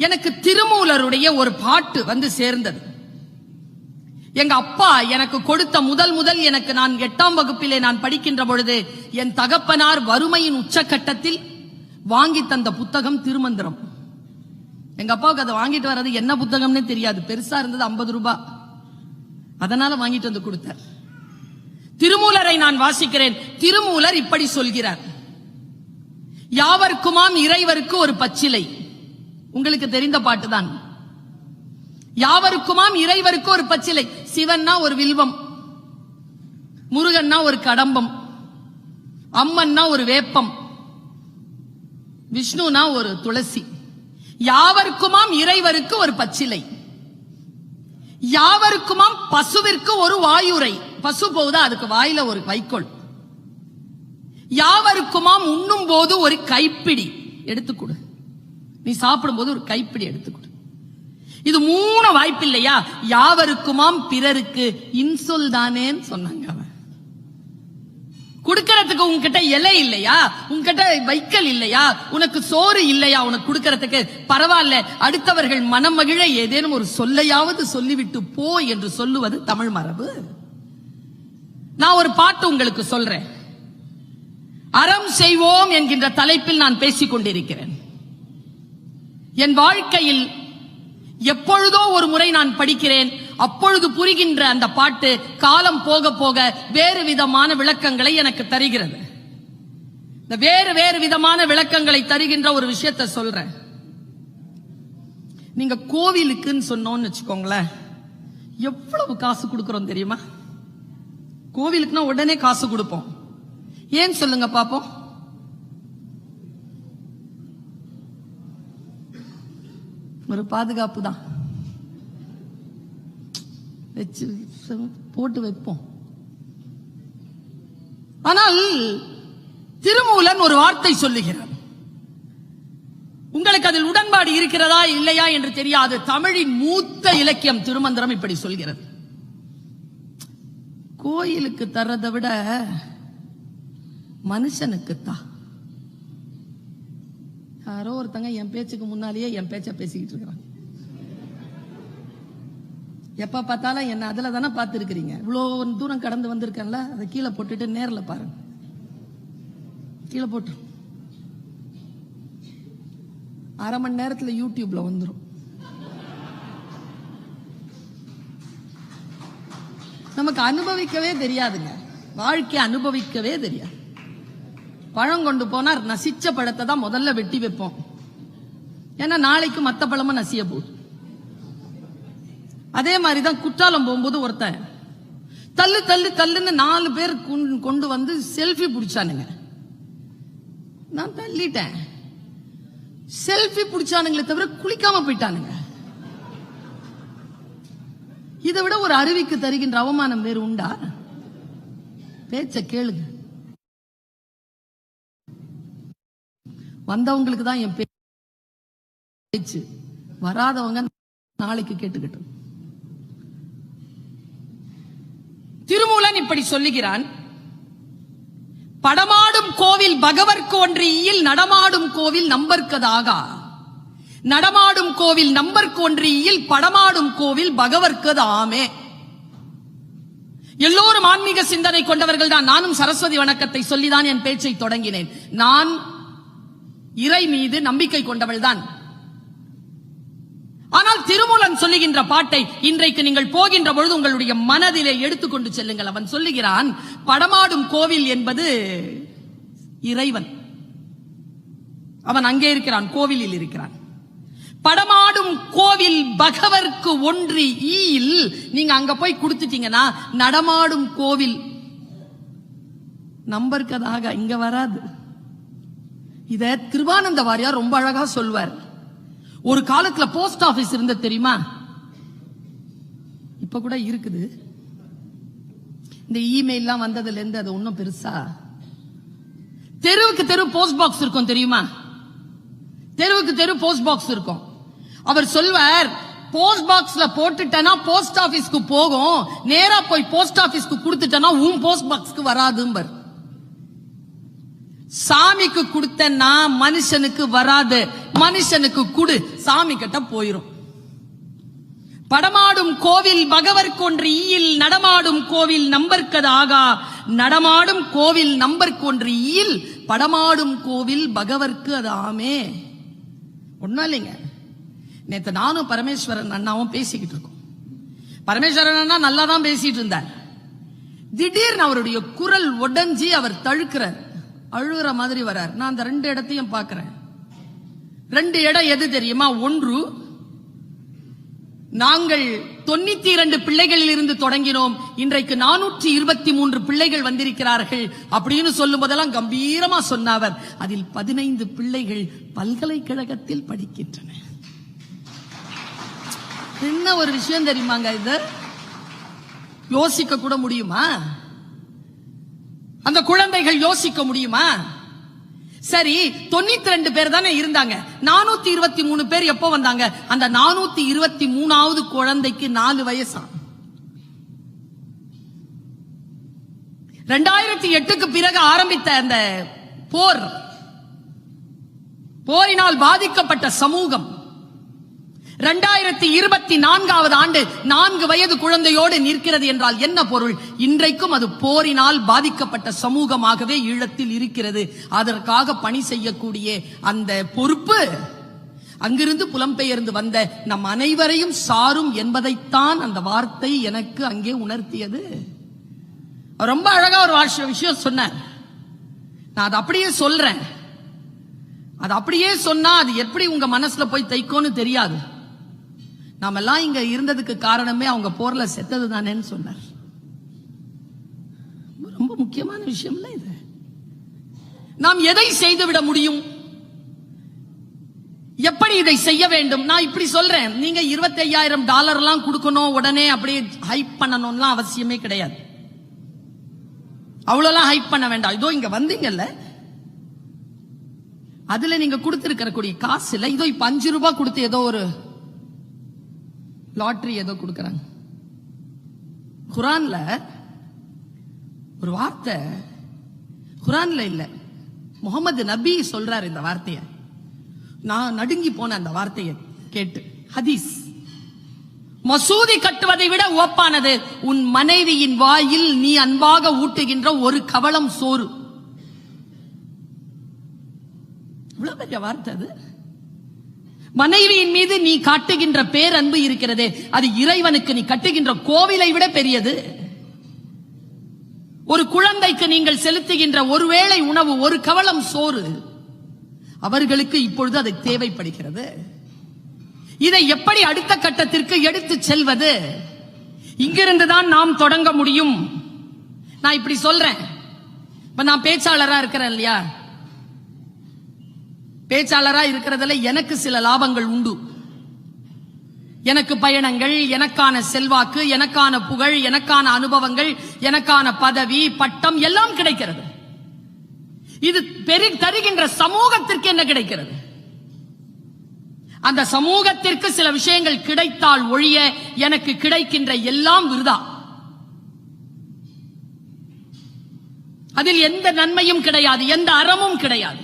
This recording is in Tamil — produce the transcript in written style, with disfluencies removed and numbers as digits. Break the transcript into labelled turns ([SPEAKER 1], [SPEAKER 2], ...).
[SPEAKER 1] எனக்கு திருமூலருடைய ஒரு பாட்டு வந்து சேர்ந்தது. எங்க அப்பா எனக்கு கொடுத்த முதல் எனக்கு நான் 8ஆம் வகுப்பிலே நான் படிக்கின்ற பொழுது என் தகப்பனார் வறுமையின் உச்சக்கட்டத்தில் வாங்கி தந்த புத்தகம் திருமந்திரம். எங்க அப்பாவுக்கு அதை வாங்கிட்டு வர்றது என்ன புத்தகம்னே தெரியாது, பெருசா இருந்தது 50 ரூபாய், அதனால வாங்கிட்டு வந்து கொடுத்தார். திருமூலரை நான் வாசிக்கிறேன். திருமூலர் இப்படி சொல்கிறார்: யாவர்க்குமாம் இறைவருக்கு ஒரு பச்சிலை. உங்களுக்கு தெரிந்த பாட்டுதான். யாவருக்குமாம் இறைவருக்கு ஒரு பச்சிலை. சிவன்னா ஒரு வில்வம், முருகன்னா ஒரு கடம்பம், அம்மன்னா ஒரு வேப்பம், விஷ்ணுனா ஒரு துளசி. யாவருக்குமாம் இறைவருக்கு ஒரு பச்சிலை. யாவருக்குமாம் பசுவிற்கு ஒரு வாயுரை. பசு போகுதா, அதுக்கு வாயில ஒரு வைக்கோல். யாவருக்குமாம் உண்ணும் போது ஒரு கைப்பிடி எடுத்துக்கொடு. நீ சாப்பிடும் போது ஒரு கைப்பிடி எடுத்துக்கொடு. இது 3 வாய்ப்பு இல்லையா? யாவருக்குமாம் பிறருக்கு இன்சொல் தானேன்னு சொன்னாங்க. அவன் கொடுக்கறதுக்கு உங்ககிட்ட இலை இல்லையா, உங்ககிட்ட வைக்கல் இல்லையா, உனக்கு சோறு இல்லையா, உனக்கு கொடுக்கறதுக்கு பரவாயில்ல, அடுத்தவர்கள் மனம் மகிழ ஏதேனும் ஒரு சொல்லையாவது சொல்லிவிட்டு போ என்று சொல்லுவது தமிழ் மரபு. நான் ஒரு பாட்டு உங்களுக்கு சொல்றேன். அறம் செய்வோம் என்கின்ற தலைப்பில் நான் பேசிக் கொண்டிருக்கிறேன். என் வாழ்க்கையில் எப்பொழுதோ ஒரு முறை நான் படிக்கிறேன், அப்பொழுது புரிகின்ற அந்த பாட்டு காலம் போக போக வேறு விதமான விளக்கங்களை எனக்கு தருகிறது. இந்த வேறு விதமான விளக்கங்களை தருகின்ற ஒரு விஷயத்தை சொல்றேன். நீங்க கோவிலுக்குன்னு சொன்னோன்னு வச்சுக்கோங்களேன், எவ்வளவு காசு கொடுக்கிறோம் தெரியுமா? கோவிலுக்குன்னா உடனே காசு கொடுப்போம். ஏன் சொல்லுங்க பாப்போம்? ஒரு பாதுகாப்பு தான், வச்சு போட்டு வைப்போம். ஆனால் திருமூலன் ஒரு வார்த்தை சொல்லுகிறார். உங்களுக்கு அதில் உடன்பாடு இருக்கிறதா இல்லையா என்று தெரியாது. தமிழின் மூத்த இலக்கியம் திருமந்திரம் இப்படி சொல்கிறது: கோயிலுக்கு தர்றதை விட மனுஷனுக்குத்தான். யாரோ ஒருத்தங்க என் பேச்சுக்கு முன்னாலேயே என் பேச்ச பேசிக்கிட்டு இருக்கிறாங்க. எப்ப பார்த்தாலும் என்ன அதுல தானே பார்த்து இருக்கிறீங்க. இவ்வளவு தூரம் கடந்து வந்திருக்கேன்ல, அதை கீழே போட்டுட்டு நேரில் பாருங்க. கீழே போட்டு அரை மணி நேரத்தில் யூடியூப்ல வந்துடும். நமக்கு அனுபவிக்கவே தெரியாதுங்க, வாழ்க்கை அனுபவிக்கவே தெரியாது. பழம் கொண்டு போனா நசிச்ச பழத்தை தான் முதல்ல வெட்டி வைப்போம், ஏன்னா நாளைக்கு மத்த பழமும் நசிய போகுது. அதே மாதிரிதான் குற்றாலம் போகும்போது ஒருத்தன் தள்ளுன்னு 4 பேர் கொண்டு வந்து செல்ஃபி பிடிச்சானுங்க. நான் தள்ளிட்டேன். செல்ஃபி பிடிச்சானுங்களே தவிர குளிக்காம போயிட்டானுங்க. இதை விட ஒரு அருவிக்கு தருகின்ற அவமானம் வேறு உண்டா? பேச்ச கேளுங்க. வந்தவங்களுக்கு தான் என் பேச்சு, வராதவங்க நாளைக்கு கேட்டுக்கிட்டோம். திருமூலன் இப்படி சொல்லுகிறான்: படமாடும் கோவில் பகவர்க்கு ஒன்றியில், நடமாடும் கோவில் நம்பர்க்கதாகா. நடமாடும் கோவில் நம்பர்க்கு ஒன்றியில், படமாடும் கோவில் பகவர்க்கது ஆமே. எல்லோரும் ஆன்மீக சிந்தனை கொண்டவர்கள் தான். நானும் சரஸ்வதி வணக்கத்தை சொல்லிதான் என் பேச்சை தொடங்கினேன். நான் இறை மீது நம்பிக்கை கொண்டவள் தான். ஆனால் திருமூலன் சொல்லுகின்ற பாட்டை இன்றைக்கு நீங்கள் போகின்ற பொழுது உங்களுடைய மனதிலே எடுத்துக்கொண்டு செல்லுங்கள். அவன் சொல்லுகிறான், படமாடும் கோவில் என்பது இறைவன். அவன் அங்கே இருக்கிறான், கோவிலில் இருக்கிறான். படமாடும் கோவில் பகவர்க்கு ஒன்றி ஈயில். நீங்க அங்க போய் கொடுத்துட்டீங்கன்னா நடமாடும் கோவில் நம்பர்க்கதாக இங்க வராது. இத கிருபானந்த வாரியார் ரொம்ப அழகா சொல்வார். ஒரு காலத்துல போஸ்ட் ஆபீஸ் இருந்த தெரியுமா? இப்ப கூட இருக்குது. இந்த இமெயில்லாம் வந்ததுல இருந்து அது ஒன்னும் பெருசா. தெருவுக்கு தெரு போஸ்ட் பாக்ஸ் இருக்கும் தெரியுமா? தெருவுக்கு தெரு போஸ்ட் பாக்ஸ் இருக்கும். அவர் சொல்வார், போஸ்ட் பாக்ஸ்ல போட்டுட்டனா போஸ்ட் ஆபீஸ்க்கு போகும், நேரா போய் போஸ்ட் ஆபீஸ்க்கு கொடுத்துட்டனா உன் போஸ்ட் பாக்ஸ்க்கு வராதும்பர். சாமிக்கு கொடுத்தன்னா மனுஷனுக்கு வராது, மனுஷனுக்கு குடு, சாமி கிட்ட போயிரும். படமாடும் கோவில் பகவர் கொன்று ஈயில், நடமாடும் கோவில் நம்பர்க்கது ஆகா, நடமாடும் கோவில் நம்பர்க்கொன்று ஈயில், படமாடும் கோவில் பகவர்க்கு அது ஆமே. ஒண்ணும் இல்லைங்க, நேத்து நானும் பரமேஸ்வரன் அண்ணாவும் பேசிக்கிட்டு இருக்கோம். பரமேஸ்வரன் அண்ணா நல்லா தான் பேசிட்டு இருந்தார். திடீர்னு அவருடைய குரல் உடைஞ்சி அவர் தழுக்கிறார், அழுகிற மாதிரி வரார். நான் அந்த 2 இடத்தையும் பார்க்கிறேன். 2 இடம் எது தெரியுமா? ஒன்று, நாங்கள் 92 பிள்ளைகளில் இருந்து தொடங்கினோம், இன்றைக்கு 423 பிள்ளைகள் வந்திருக்கிறார்கள் அப்படின்னு சொல்லும் போதெல்லாம் கம்பீரமா சொன்னவர். அதில் 15 பிள்ளைகள் பல்கலைக்கழகத்தில் படிக்கின்றன. என்ன ஒரு விஷயம் தெரியுமாங்க, இது யோசிக்க கூட முடியுமா? அந்த குழந்தைகள் யோசிக்க முடியுமா? சரி, 92 பேர் தானே இருந்தாங்க, 423 பேர் எப்போ வந்தாங்க? அந்த 423வது குழந்தைக்கு 4 வயசா? 2008க்கு பிறகு ஆரம்பித்த அந்த போரினால் பாதிக்கப்பட்ட சமூகம் 2024வது ஆண்டு 4 வயது குழந்தையோடு நிற்கிறது என்றால் என்ன பொருள்? இன்றைக்கும் அது போரினால் பாதிக்கப்பட்ட சமூகமாகவே ஈழத்தில் இருக்கிறது. அதற்காக பணி செய்யக்கூடிய அந்த பொறுப்பு அங்கிருந்து புலம்பெயர்ந்து வந்த நம் அனைவரையும் சாரும் என்பதைத்தான் அந்த வார்த்தை எனக்கு அங்கே உணர்த்தியது. ரொம்ப அழகா ஒரு விஷயம் சொன்னார். நான் அதை அப்படியே சொல்றேன். அது அப்படியே சொன்னா அது எப்படி உங்க மனசுல போய் தைக்கோன்னு தெரியாது. நாம எல்லாம் இங்க இருந்ததுக்கு காரணமே அவங்க போர்ல செத்தது தானேன்னு சொன்னார். ரொம்ப முக்கியமான விஷயம் இல்ல இது. நாம் எதை செய்துவிட முடியும், எப்படி இதை செய்ய வேண்டும்? நான் இப்படி சொல்றேன், நீங்க $25,000 எல்லாம் கொடுக்கணும், உடனே அப்படியே ஹைப் பண்ணணும்லாம் அவசியமே கிடையாது. அவ்வளவுலாம் ஹைப் பண்ண வேண்டாம். இதோ இங்க வந்தீங்கல்ல, அதுல நீங்க கொடுத்திருக்கிற காசு இல்ல, இதோ இப்ப $5 கொடுத்து ஏதோ ஒரு லாட்டரி ஏதோ கொடுக்கறாங்க. குர்ஆன்ல ஒரு வார்த்தை, குர்ஆன்ல இல்ல, முகமது நபி சொல்றாரு இந்த வார்த்தையை. நான் நடுங்கி போன அந்த வார்த்தையை கேட்டு. ஹதீஸ், மசூதி கட்டுவதை விட ஓப்பானது உன் மனைவியின் வாயில் நீ அன்பாக ஊட்டுகின்ற ஒரு கவளம் சோறு. இவ்வளவு பெரிய வார்த்தை அது. மனைவியின் மீது நீ காட்டுகின்ற பேரன்பு இருக்கிறதே, அது இறைவனுக்கு நீ கட்டுகின்ற கோவிலை விட பெரியது. ஒரு குழந்தைக்கு நீங்கள் செலுத்துகின்ற ஒருவேளை உணவு, ஒரு கவளம் சோறு, அவர்களுக்கு இப்பொழுது அது தேவைப்படுகிறது. இதை எப்படி அடுத்த கட்டத்திற்கு எடுத்து செல்வது? இங்கிருந்துதான் நாம் தொடங்க முடியும். நான் இப்படி சொல்றேன், இப்ப நான் பேச்சாளரா இருக்கிறேன் இல்லையா, பேச்சாளரா இருக்கிறதுல எனக்கு சில லாபங்கள் உண்டு. எனக்கு பயணங்கள், எனக்கான செல்வாக்கு, எனக்கான புகழ், எனக்கான அனுபவங்கள், எனக்கான பதவி, பட்டம் எல்லாம் கிடைக்கிறது. இது தருகின்ற சமூகத்திற்கு என்ன கிடைக்கிறது? அந்த சமூகத்திற்கு சில விஷயங்கள் கிடைத்தால் ஒழிய எனக்கு கிடைக்கின்ற எல்லாம் விருதா. அதில் எந்த நன்மையும் கிடையாது, எந்த அறமும் கிடையாது.